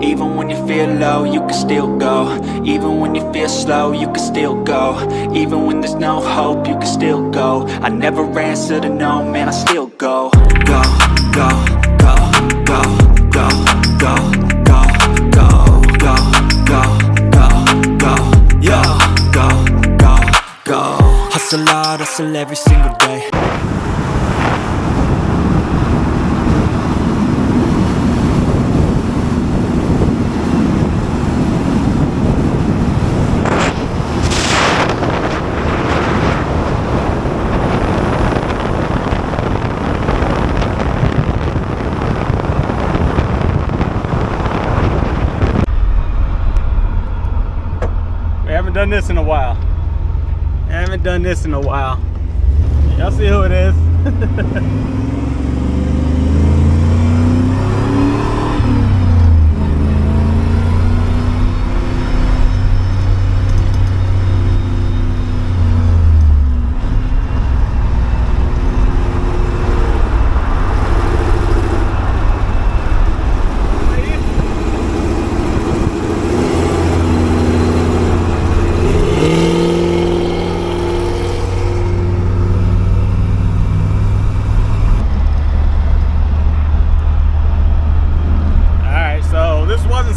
Even when you feel low, you can still go. Even when you feel slow, you can still go. Even when there's no hope, you can still go. I never answer to no, man, I still go. Go, go, go, go, go, go, go, go, go, go, go, go, yo, go, go, go. Hustle hard, hustle every single day. Done this in a while. I haven't done this in a while. Y'all see who it is?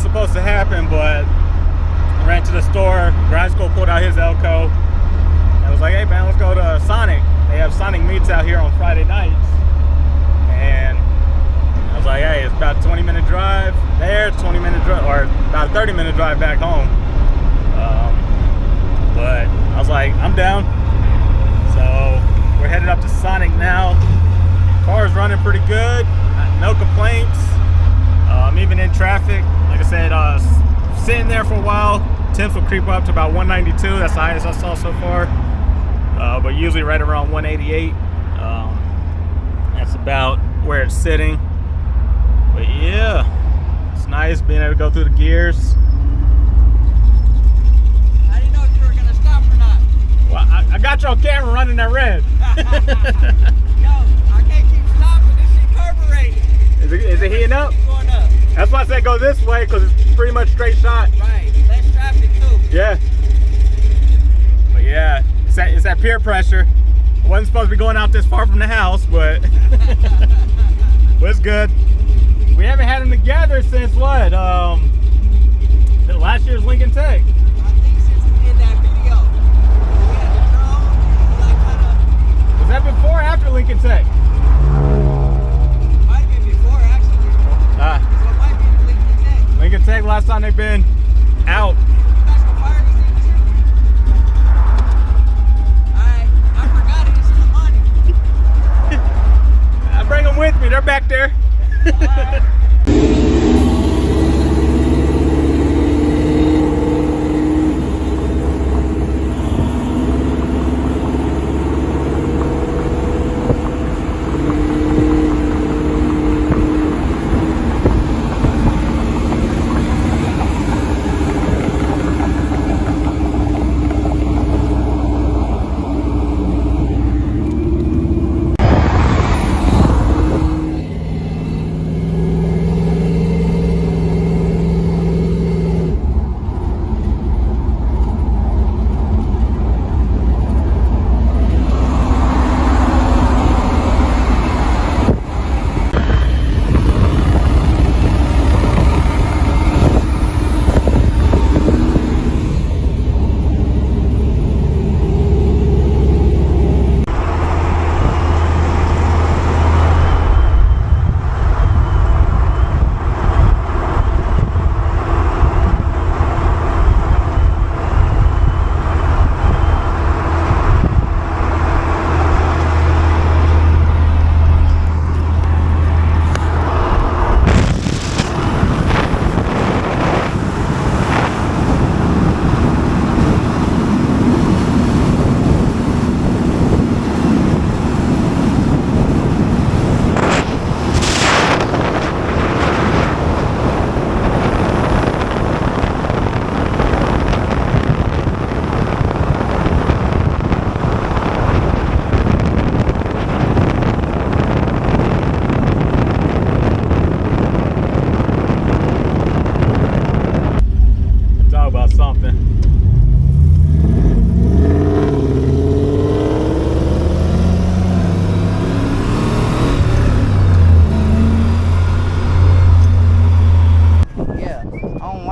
Supposed to happen, but I ran to the store. Grasco pulled out his Elco. I was like, hey man, let's go to Sonic. They have Sonic meets out here on Friday nights. And I was like, hey, it's about a 20-minute drive there, 20-minute drive, or about a 30-minute drive back home. But I was like, I'm down. So we're headed up to Sonic now. Car's running pretty good, no complaints. Even in traffic, like I said, sitting there for a while, temps will creep up to about 192. That's the highest I saw so far. But usually right around 188. That's about where it's sitting. But yeah, it's nice being able to go through the gears. I didn't know if you were gonna stop or not. Well, I got you on camera running that red. Yo, I can't keep stopping. This shit carbureting. Is it heating up? Going up. That's why I said go this way, because it's pretty much straight shot. Right, less traffic too. Yeah. But yeah, it's that peer pressure. I wasn't supposed to be going out this far from the house, but but it's good. We haven't had them together since what? Last year's Lincoln Tech. I think since we did that video, we had the drone, like kinda. Was that before or after Lincoln Tech? Might have been before actually. Ah. Lincoln Tech, last time they've been out. I forgot it. It's in the money. I bring them with me. They're back there.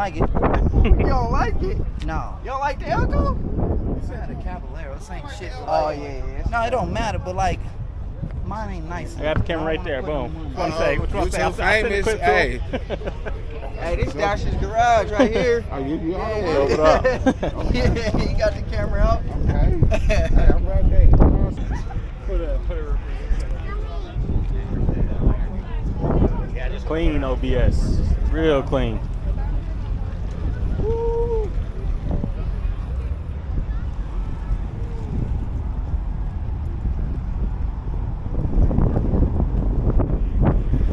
like it. You don't like it? No. You don't like the Elcos? It's not a Caballero. It ain't shit. Oh, yeah. No, it don't matter, but like, mine ain't nice. I got the camera right there. Boom. What you want to say? What you want to say? YouTube famous. Hey. Hey, this Dash's garage right here. Oh, you all Yeah. the way? What up? Yeah, you got the camera out. Okay. Hey, I'm right there. Clean OBS. Real clean.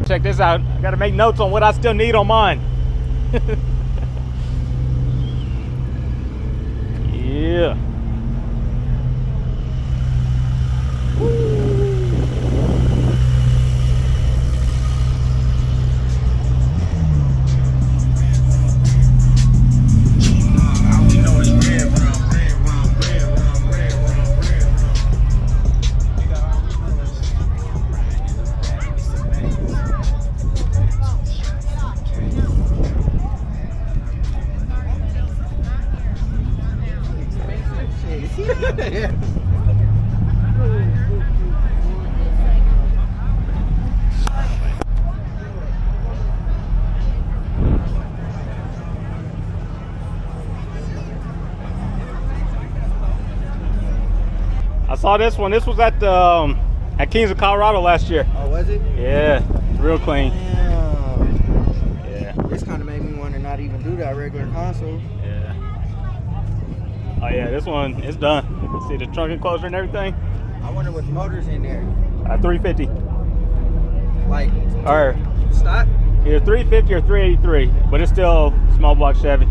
Check this out. I gotta make notes on what I still need on mine. Yeah. I saw this one. This was at the at Kings of Colorado last year. Oh, was it? Yeah, it's real clean. Damn. Yeah. This kind of made me want to not even do that regular console. Yeah. Oh yeah, this one is done. See the trunk enclosure and everything. I wonder what motor's in there. 350. Like, Or stock? either 350 or 383, but it's still small block Chevy.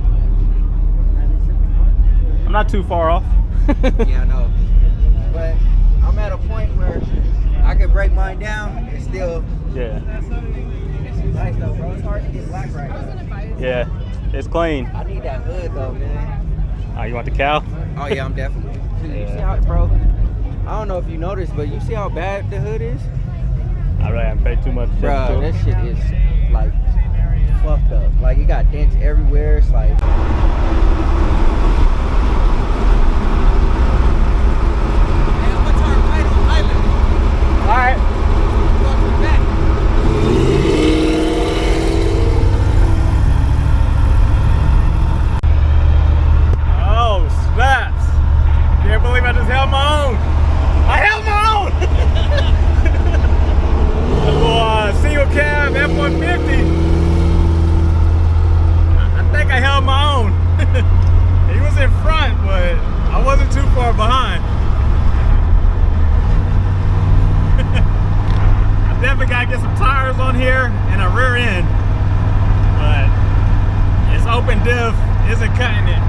I'm not too far off. Yeah, I know. But I'm at a point where I can break mine down and still. Yeah. It's nice though, bro. It's hard to get black right now. Yeah. It's clean. I need that hood though, man. Oh, you want the cow? Oh yeah, I'm definitely. You see Yeah. how, bro? I don't know if you noticed, but you see how bad the hood is? I really haven't paid too much attention Bro, to that it. shit is like fucked up. Like it got dents everywhere. It's like. All right. Oh, snaps. Can't believe I just held my own. I held my own. Single cab F-150. I think I held my own. He was in front, but I wasn't too far behind. I definitely gotta get some tires on here and a rear end, but this open diff isn't cutting it.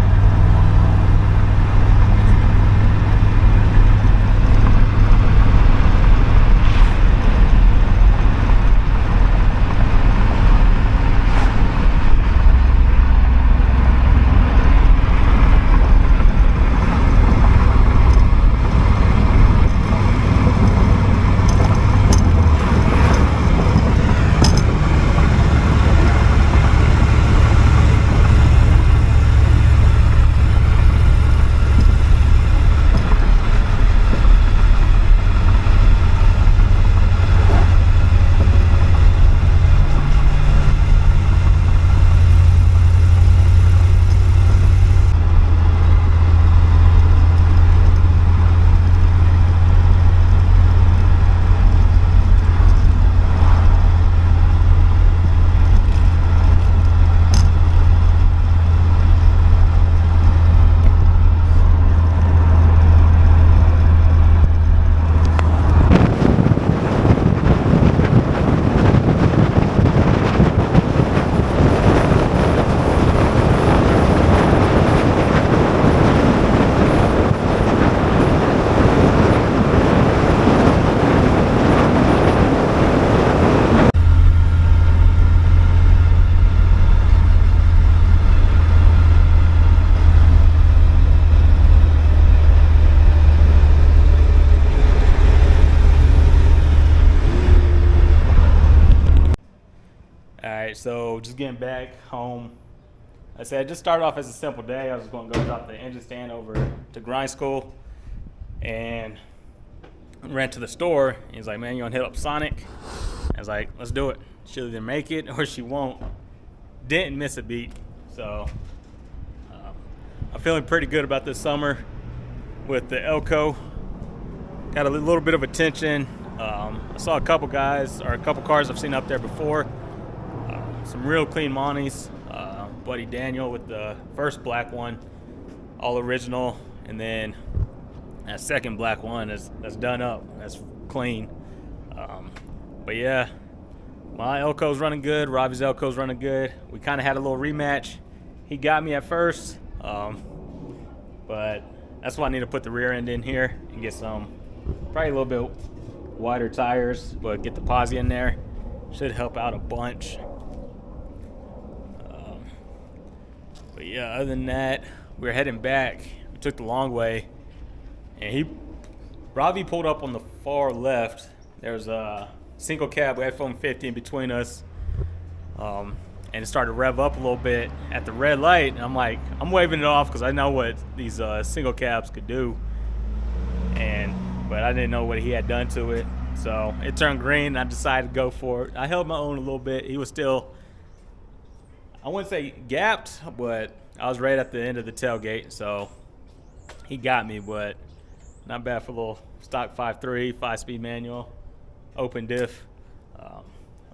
So just getting back home. I said it just started off as a simple day. I was going to go drop the engine stand over to grind school, and ran to the store. He's like, man, you want to hit up Sonic? I was like, let's do it. She'll either make it or she won't. Didn't miss a beat. So I'm feeling pretty good about this summer with the Elco. Got a little bit of attention. I saw a couple guys, or a couple cars I've seen up there before. Some real clean Monties. Buddy Daniel with the first black one, all original, and then that second black one that's done up, that's clean. But yeah, my Elco's running good. Robbie's Elco's running good. We kind of had a little rematch. He got me at first, but that's why I need to put the rear end in here and get some, probably a little bit wider tires, but get the posi in there. Should help out a bunch. But yeah, other than that, we're heading back. We took the long way, and Robbie pulled up on the far left. There's a single cab F-150 in between us, and it started to rev up a little bit at the red light. And I'm like, I'm waving it off because I know what these single cabs could do, but I didn't know what he had done to it. So it turned green, and I decided to go for it. I held my own a little bit. He was still, I wouldn't say gapped, but I was right at the end of the tailgate, so he got me, but not bad for a little stock 5.3, 5-speed manual, open diff.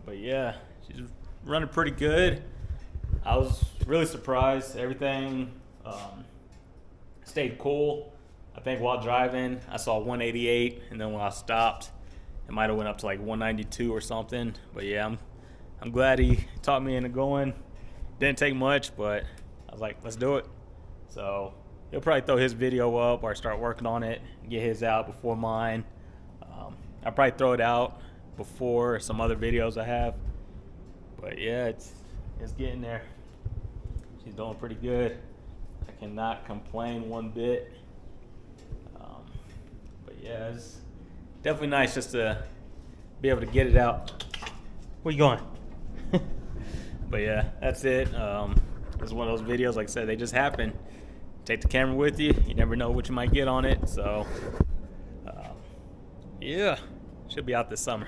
But yeah, she's running pretty good. I was really surprised. Everything stayed cool. I think while driving, I saw 188, and then when I stopped, it might have went up to like 192 or something. But yeah, I'm glad he taught me into going. Didn't take much, but I was like, let's do it. So he'll probably throw his video up or start working on it, get his out before mine. I'll probably throw it out before some other videos I have. But yeah, it's getting there. She's doing pretty good. I cannot complain one bit. But yeah, it's definitely nice just to be able to get it out. Where you going? But yeah, that's it. It's one of those videos, like I said, they just happen. Take the camera with you. You never know what you might get on it. So, yeah, should be out this summer.